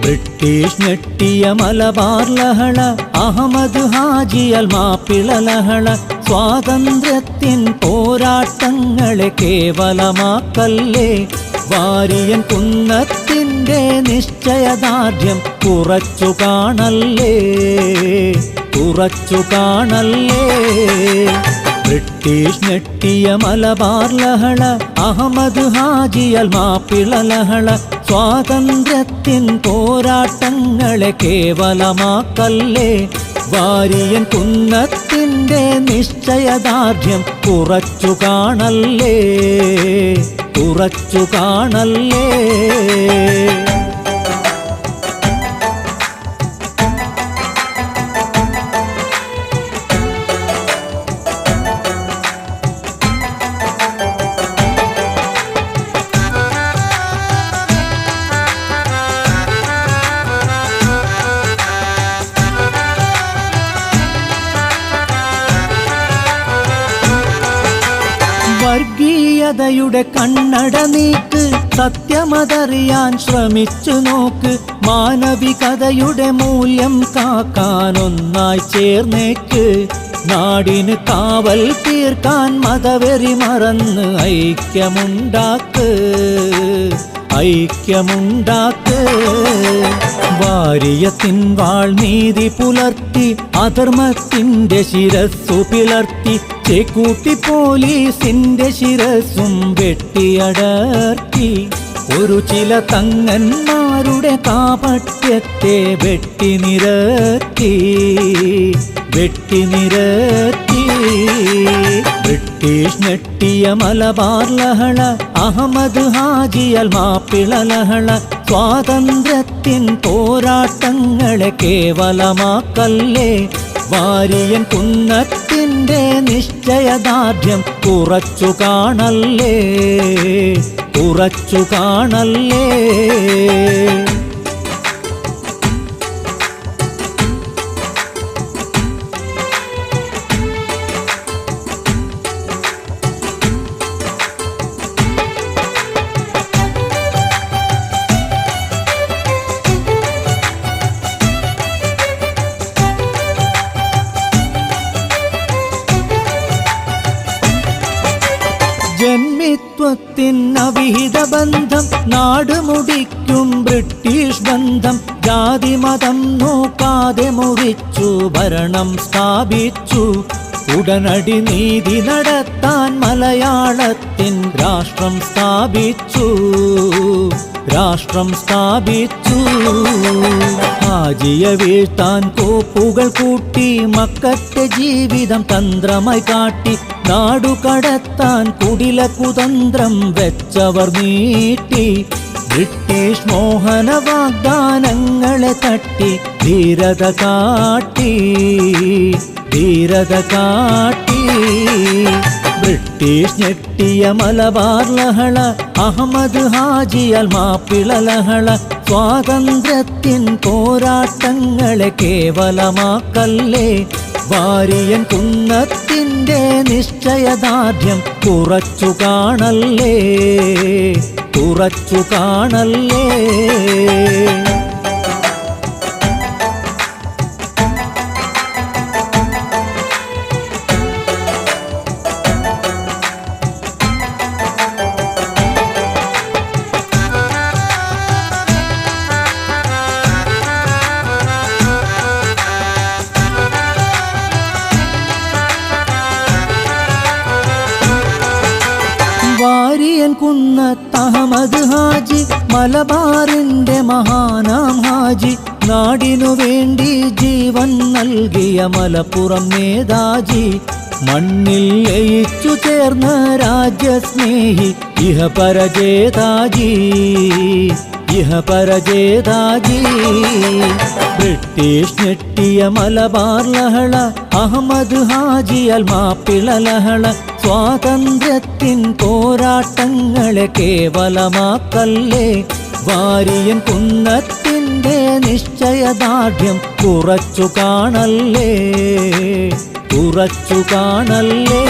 British ഞെട്ടിയ Malabar ലഹള, അഹമ്മദ് ഹാജിയാൽ മാപ്പിള ലഹള, സ്വാതന്ത്ര്യത്തിൻ പോരാട്ടങ്ങളെ കേവലമാക്കല്ലേ. Variance കുന്നത്തിൻ്റെ നിശ്ചയദാർഢ്യം കുറച്ചു കാണല്ലേ, കുറച്ചു കാണല്ലേ. ബ്രിട്ടീഷ് ഞെട്ടിയ മലബാർ ലഹള, അഹമ്മദ് ഹാജിയാൽ മാപ്പിള ലഹള, സ്വാതന്ത്ര്യത്തിൻ പോരാട്ടങ്ങളെ കേവലമാക്കല്ലേ. വാരിയൻ കുന്നത്തിൻ്റെ നിശ്ചയദാർഢ്യം കുറച്ചു കാണല്ലേ, കുറച്ചു കാണല്ലേ. വർഗീയതയുടെ കണ്ണട നീക്ക്, സത്യമതറിയാൻ ശ്രമിച്ചു നോക്ക്. മാനവികതയുടെ മൂല്യം കാക്കാൻ ഒന്നായി ചേർന്നേക്ക്. നാടിന് കാവൽ തീർക്കാൻ മതവെറി മറന്ന് ഐക്യമുണ്ടാക്ക്, ഐക്യമുണ്ടാക്ക്. വാരിയത്തിൻ വാൾ നീതി പുലർത്തി, അധർമ്മത്തിൻ്റെ ശിരസ്സു പിളർത്തി, ചേക്കൂട്ടി പോലീസിൻ്റെ ശിരസ്സും വെട്ടിയടർത്തി. ഒരു ചില തങ്ങന്മാരുടെ കാപട്യത്തെ വെട്ടിനിരത്തി, വെട്ടിനിരത്തി. ബ്രിട്ടീഷ് ഞെട്ടിയ മലബാർ ലഹള, അഹമ്മദ് ഹാജിയാൽ മാപ്പിള ലഹള, സ്വാതന്ത്ര്യത്തിൻ പോരാട്ടങ്ങളെ കേവലമാക്കല്ലേ. വാരിയൻ കുന്നത്തിൻ്റെ നിശ്ചയദാർഢ്യം കുറച്ചു കാണല്ലേ, കുറച്ചു കാണല്ലേ. ജന്മിത്വത്തിൻ അവിഹിത ബന്ധം, നാടുമുടിക്കും ബ്രിട്ടീഷ് ബന്ധം. ജാതിമതം നോക്കാതെ മുറിച്ചു ഭരണം സ്ഥാപിച്ചു. ഉടനടി നീതി നടത്താൻ മലയാളത്തിൻ രാഷ്ട്രം സ്ഥാപിച്ചു, രാഷ്ട്രം സ്ഥാപിച്ചു. ഹാജിയെ വീഴ്ത്താൻ കോപ്പുകൾ കൂട്ടി, മക്കത്തെ ജീവിതം തന്ത്രമായി കാട്ടി. നാടുകടത്താൻ കുടില കുതന്ത്രം വെച്ചവർ നീട്ടി. ബ്രിട്ടീഷ് മോഹന വാഗ്ദാനങ്ങളെ തട്ടി ധീരത കാട്ടി, ധീരത കാട്ടി. ബ്രിട്ടീഷ് ഞെട്ടിയ മലബാർ ലഹള, അഹമ്മദ് ഹാജിയാൽ മാപ്പിള ലഹള, സ്വാതന്ത്ര്യത്തിൻ പോരാട്ടങ്ങളെ കേവലമാക്കല്ലേ. വാരിയൻ കുന്നത്തിൻ്റെ നിശ്ചയദാർഢ്യം കുറച്ചു കാണല്ലേ, കുറച്ചു കാണല്ലേ. വാരിയൻ കുന്നത്ത് അഹമ്മദ് ഹാജി, മലബാറിൻ്റെ മഹാനാം ഹാജി. നാടിനു വേണ്ടി ജീവൻ നൽകിയ മലപ്പുറം നേതാജി. മണ്ണിൽ ലയിച്ചു ചേർന്ന രാജ്യസ്നേഹി, ഇഹപരജേതാജി, ഇഹപരജേതാജി. ബ്രിട്ടീഷ് ഞെട്ടിയ മലബാർ ലഹള, അഹമ്മദ് ഹാജിയാൽ മാപ്പിള ലഹള, സ്വാതന്ത്ര്യത്തിൻ പോരാട്ടങ്ങളെ കേവലമാക്കല്ലേ. വാരിയൻ കുന്നത്തിൻ്റെ നിശ്ചയദാർഢ്യം കുറച്ചു കാണല്ലേ, കുറച്ചു കാണല്ലേ.